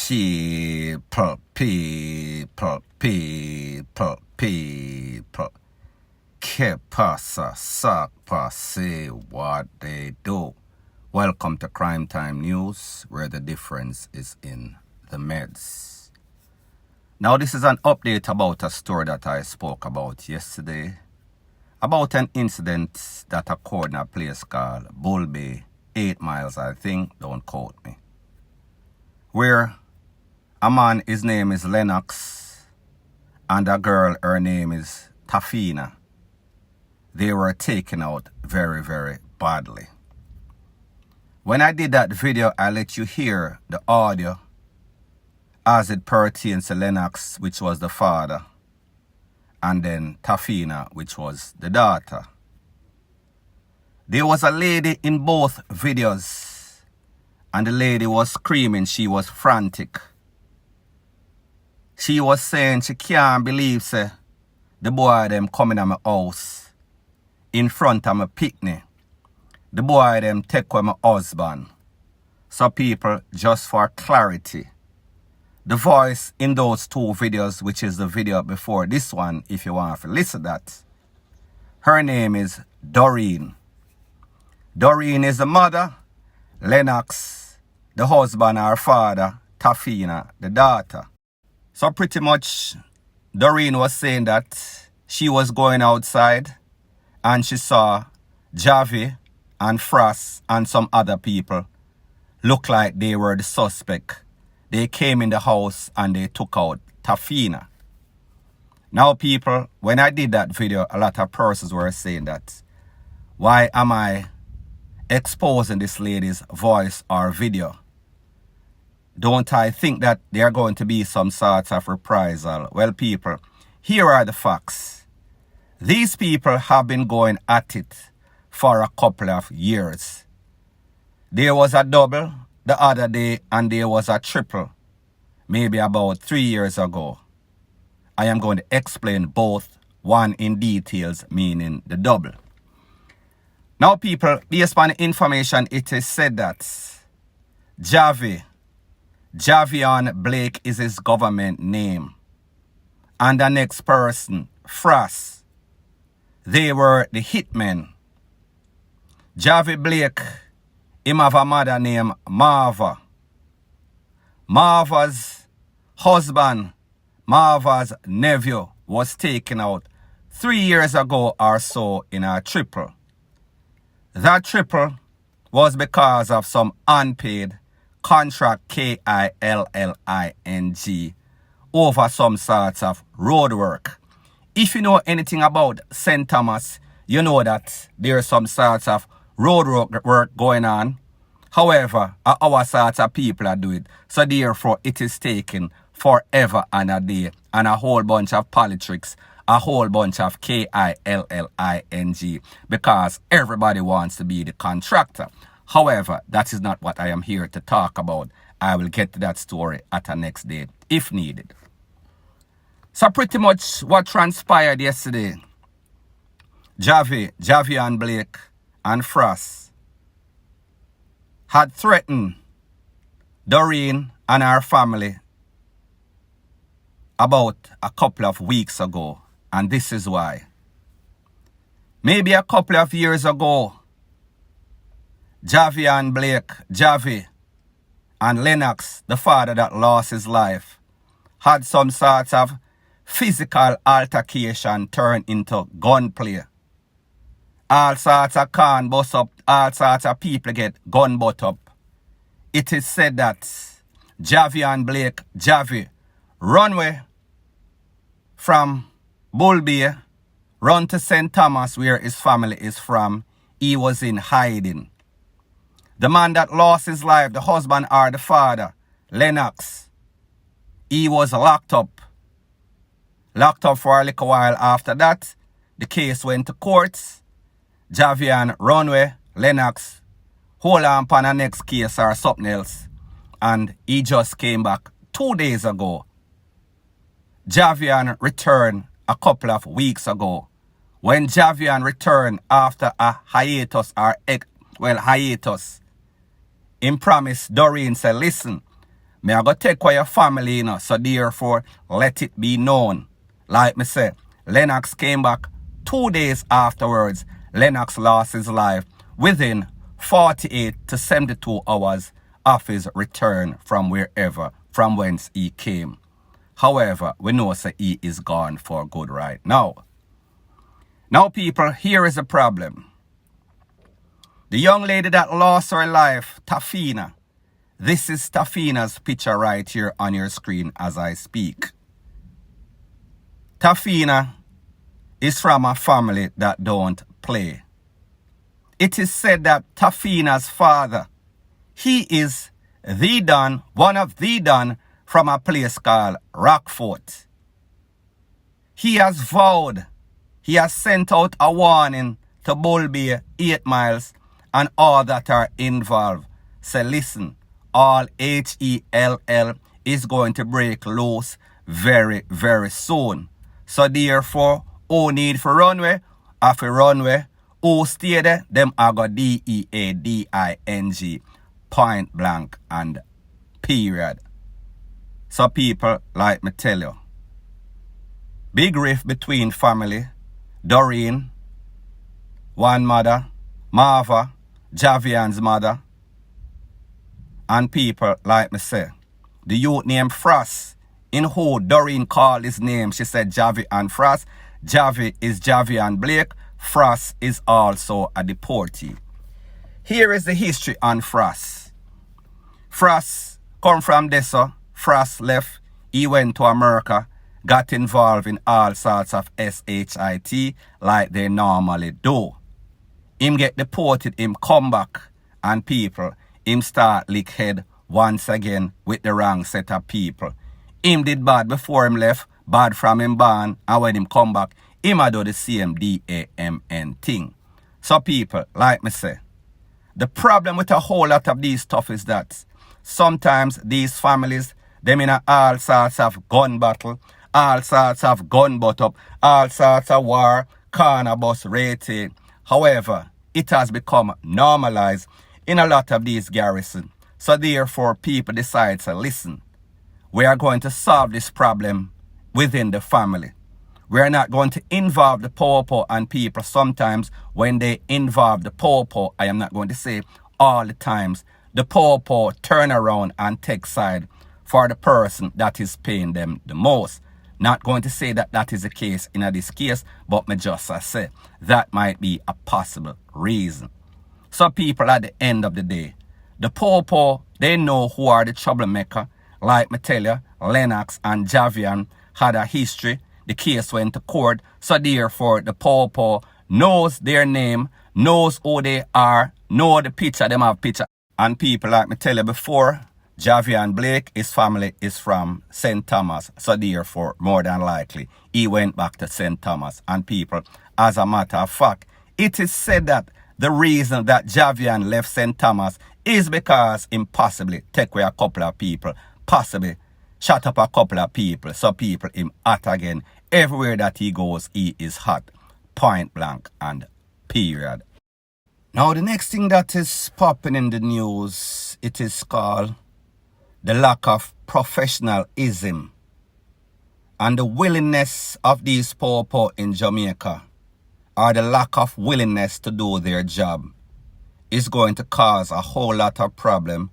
People. Que pasa, sac passe, what they do. Welcome to Crime Time News, where the difference is in the meds. Now, this is an update about a story that I spoke about yesterday, about an incident that occurred in a place called Bull Bay, 8 miles, I think, don't quote me, where a man, his name is Lennox, and a girl, her name is Tafina. They were taken out very, very badly. When I did that video, I let you hear the audio as it pertains to Lennox, which was the father, and then Tafina, which was the daughter. There was a lady in both videos, and the lady was screaming. She was frantic. She was saying she can't believe the boy them coming at my house in front of my picnic. The boy them take away my husband. So people, just for clarity, the voice in those two videos, which is the video before this one, if you want to listen to that, her name is Doreen. Doreen is the mother, Lennox, the husband, her father, Tafina, the daughter. So pretty much, Doreen was saying that she was going outside and she saw Javi and Frost and some other people look like they were the suspect. They came in the house and they took out Tafina. Now people, when I did that video, a lot of persons were saying that, why am I exposing this lady's voice or video? Don't I think that there are going to be some sort of reprisal? Well, people, here are the facts. These people have been going at it for a couple of years. There was a double the other day and there was a triple maybe about 3 years ago. I am going to explain both, one in details, meaning the double. Now people, based on the information, it is said that Javion Blake is his government name. And the next person, Frost, they were the hitmen. Javi Blake, him have a mother named Marva. Marva's husband, Marva's nephew, was taken out 3 years ago or so in a triple. That triple was because of some unpaid contract, KILLING, over some sorts of road work. If you know anything about St. Thomas, you know that there's some sorts of road work going on. However, our sorts of people are doing it. So therefore, it is taking forever and a day. And a whole bunch of politics, a whole bunch of KILLING, because everybody wants to be the contractor. However, that is not what I am here to talk about. I will get to that story at a next date, if needed. So pretty much what transpired yesterday, Javion Blake and Frost had threatened Doreen and her family about a couple of weeks ago. And this is why. Maybe a couple of years ago, Javion Blake, Javi, and Lennox, the father that lost his life, had some sort of physical altercation turn into gunplay. All sorts of can bust up, all sorts of people get gun butt up. It is said that Javion Blake, Javi, runway from Bull Bay, run to St. Thomas, where his family is from. He was in hiding. The man that lost his life, the husband or the father, Lennox, he was locked up. Locked up for a little while. After that, the case went to courts. Javion runway, Lennox, hold on upon the next case or something else. And he just came back 2 days ago. Javion returned a couple of weeks ago. When Javion returned after a hiatus, him promised Doreen, said, listen, Me I go take away your family, you know. So therefore, let it be known. Like me say, Lennox came back 2 days afterwards. Lennox lost his life within 48 to 72 hours of his return from from whence he came. However, we know that he is gone for good right now. Now, people, here is the problem. The young lady that lost her life, Tafina. This is Tafina's picture right here on your screen as I speak. Tafina is from a family that don't play. It is said that Tafina's father, he is the Don, one of the Don from a place called Rockfort. He has vowed, he has sent out a warning to Bull Bay 8 miles and all that are involved. Say, listen, all HELL is going to break loose very, very soon. So therefore, who need for runway, after runway, who stay there, them are got DEADING, point blank and period. So people, like me tell you, big rift between family, Doreen, one mother, Marva, Javian's mother, and people, like me say, the youth named Frost, in who Doreen called his name, she said Javi and Frost. Javi is Javian Blake. Frost is also a deportee. Here is the history on Frost. Frost come from Dessa. Frost left. He went to America, got involved in all sorts of SHIT like they normally do. Him get deported, him come back, and people, him start lick head once again with the wrong set of people. Him did bad before him left, bad from him born, and when him come back, him a do the same DAMN thing. So people, like me say, the problem with a whole lot of these stuff is that sometimes these families, them in all sorts of gun battle, all sorts of gun butt up, all sorts of war, corner bus rating. However, it has become normalized in a lot of these garrisons. So therefore, people decide to listen. We are going to solve this problem within the family. We are not going to involve the poor and people. Sometimes when they involve the poor, I am not going to say all the times, the poor turn around and take side for the person that is paying them the most. Not going to say that that is the case in this case, but me just say that might be a possible reason. So people, at the end of the day, the poor, they know who are the troublemaker. Like me tell you, Lennox and Javian had a history. The case went to court. So therefore, the poor knows their name, knows who they are, know the picture, them have picture. And people, like me tell you before, Javian Blake, his family is from St. Thomas. So therefore, more than likely, he went back to St. Thomas. And people, as a matter of fact, it is said that the reason that Javian left St. Thomas is because him possibly take away a couple of people, possibly shut up a couple of people, so people him hot again. Everywhere that he goes, he is hot. Point blank and period. Now, the next thing that is popping in the news, it is called the lack of professionalism and the willingness of these poor in Jamaica, or the lack of willingness to do their job, is going to cause a whole lot of problem,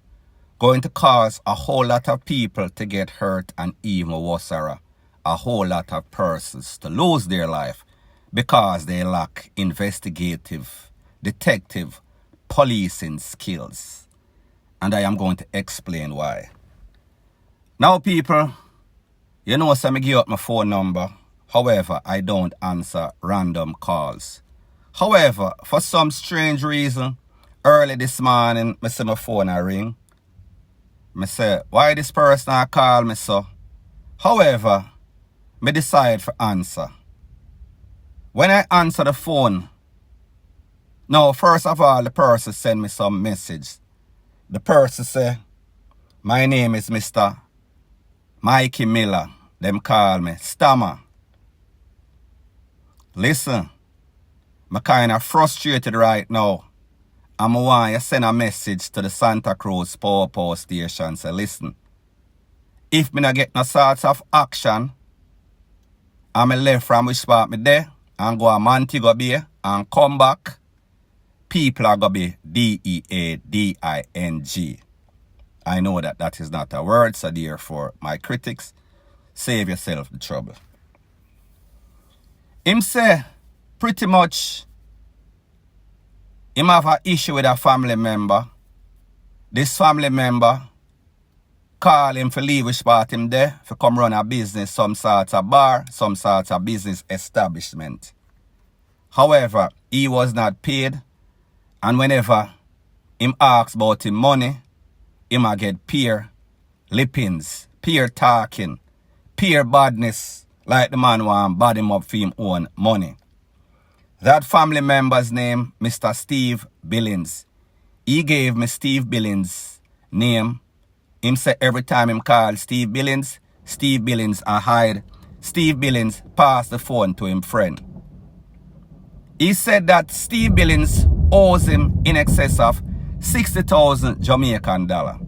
going to cause a whole lot of people to get hurt, and even worse, a whole lot of persons to lose their life because they lack investigative, detective, policing skills. And I am going to explain why. Now, people, you know, so I give up my phone number. However, I don't answer random calls. However, for some strange reason, early this morning, I see my phone a ring. I say, why this person I call me so? However, I decide for answer. When I answer the phone, now, first of all, the person send me some message. The person say, my name is Mr. Mikey Miller. Them call me Stammer. Listen, I'm kind of frustrated right now. And I want you to send a message to the Santa Cruz Power Station. Say, listen, if me not get no sorts of action, and me left from which part me there and go a Montego Bay and come back, people are going to be DEADING. I know that that is not a word, so therefore, my critics, save yourself the trouble. Him say, pretty much, him have an issue with a family member. This family member call him for leave which part him there, for come run a business, some sort of bar, some sort of business establishment. However, he was not paid, and whenever him asks about him money, him a get peer lippings, peer talking, peer badness, like the man want bad him up for him own money. That family member's name, Mr. Steve Billings. He gave me Steve Billings' name. Him say every time him call Steve Billings a hide. Steve Billings pass the phone to him friend. He said that Steve Billings owes him in excess of 60,000 Jamaican dollar.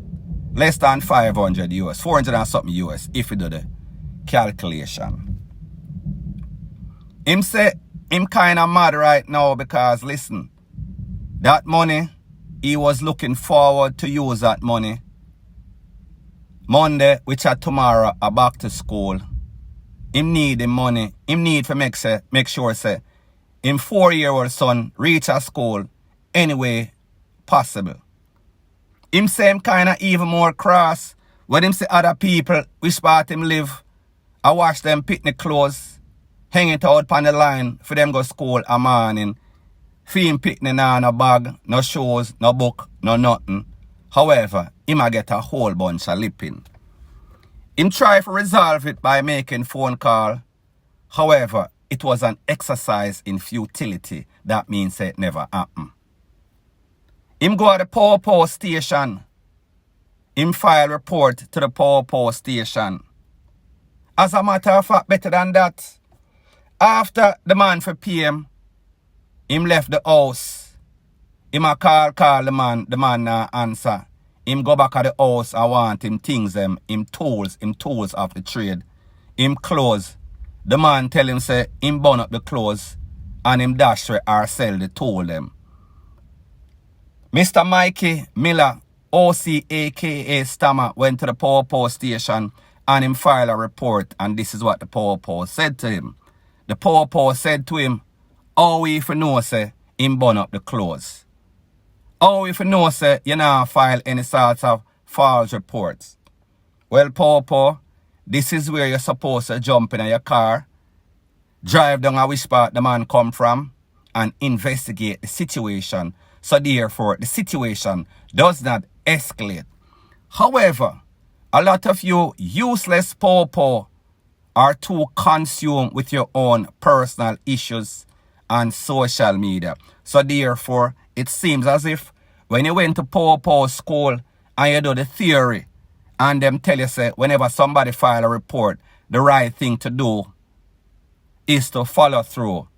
Less than 500 US, 400 and something US, if you do the calculation. Him say him kind of mad right now because, listen, that money, he was looking forward to use that money. Monday, which are tomorrow, are back to school. Him need the money. Him need to make sure, say, him 4-year-old son reach a school any way possible. Him say him kind of even more cross when him see other people which part him live, I wash them picnic clothes, hang it out on the line for them go school a morning. For him picnic nah no bag, no shoes, no book, no nothing. However, him a get a whole bunch of lipping. Him try to resolve it by making phone call. However, it was an exercise in futility. That means it never happened. Him go to the power station. Him file report to the power station. As a matter of fact, better than that, after the man for PM, him left the house. Him a call the man not answer. Him go back at the house, I want him things him tools of the trade. Him clothes. The man tell him say him burn up the clothes and him dash or sell the tool them. Mr. Mikey Miller, OC aka Stammer, went to the power station and him filed a report, and this is what the power said to him. The power said to him, how if you know say him burn up the clothes? How if you know say you not file any sort of false reports? Well, power, this is where you're supposed to jump in your car, drive down a which part the man come from, and investigate the situation. So therefore, the situation does not escalate. However, a lot of you useless poor are too consumed with your own personal issues and social media. So therefore, it seems as if when you went to poor school and you do the theory, and them tell you say whenever somebody file a report, the right thing to do is to follow through,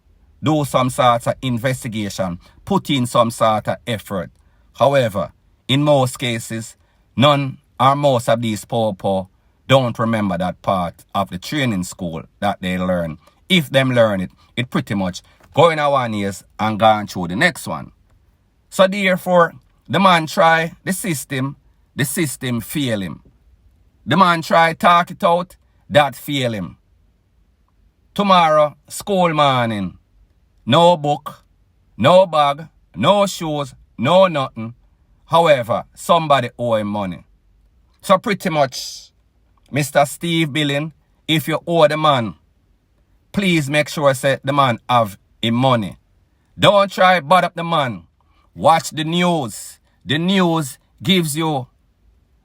do some sort of investigation, put in some sort of effort. However, in most cases, none or most of these poor don't remember that part of the training school that they learn. If them learn it, it pretty much going a 1 year and going through the next one. So therefore, the man try the system fail him. The man try talk it out, that fail him. Tomorrow, school morning, no book, no bag, no shoes, no nothing. However, somebody owe him money. So pretty much, Mr. Steve Billing, if you owe the man, please make sure say the man have him money. Don't try bad up the man. Watch the news. The news gives you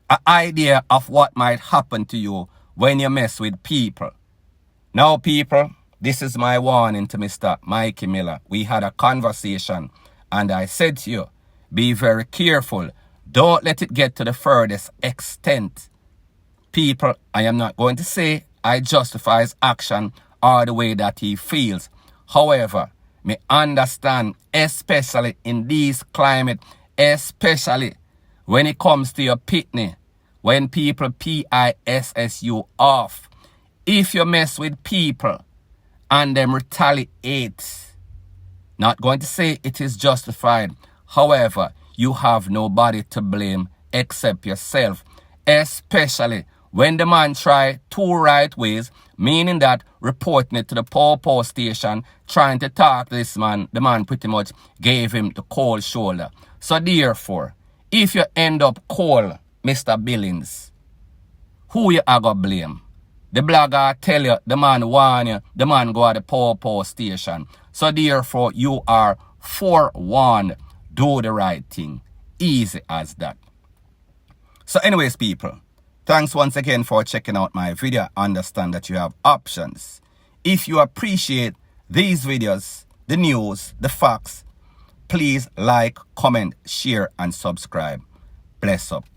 an idea of what might happen to you when you mess with people. Now, people, this is my warning to Mr. Mikey Miller. We had a conversation and I said to you, be very careful. Don't let it get to the furthest extent. People, I am not going to say I justify his action or the way that he feels. However, me understand, especially in this climate, especially when it comes to your pitney, when people PISSU off. If you mess with people and them retaliate, not going to say it is justified. However, you have nobody to blame except yourself, especially when the man try two right ways, meaning that reporting it to the Paw station, trying to talk to this man, the man pretty much gave him the cold shoulder. So therefore, if you end up cold, Mr. Billings, who you are going to blame? The blogger tell you, the man warn you, the man go at the Paw station. So therefore, you are forewarned. Do the right thing. Easy as that. So anyways, people, thanks once again for checking out my video. Understand that you have options. If you appreciate these videos, the news, the facts, please like, comment, share, and subscribe. Bless up.